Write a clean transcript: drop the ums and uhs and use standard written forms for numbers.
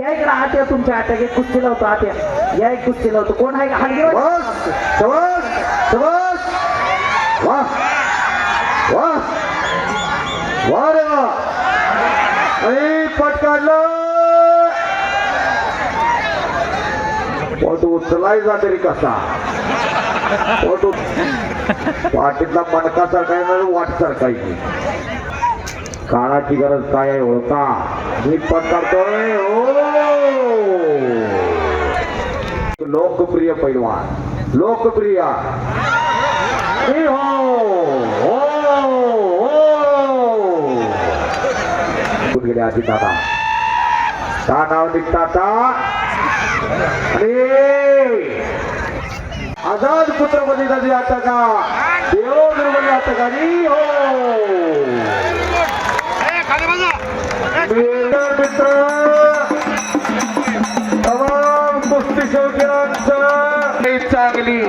या इकडे आत्या तुमच्या आत्या एक कुस्ती लावतो आत्या या एक कुस्ती लावतो कोण आहे हलगी वाह वाह वाह रे वाह पट काढलं पोट उचलायचा तरी कसा पोट पाठीतला मणका सरकाय वाट सरकाय काळाची गरज काय आहे ओळखा मी पट काढतोय लोकप्रिय पैलवान लोकप्रिय गेले आधी दादा का नाव निघता आझाद पुत्र बलिदानी आता का देव निर्मली आता का मित्र तमाम कुस्ती शौकीनांचं चांगली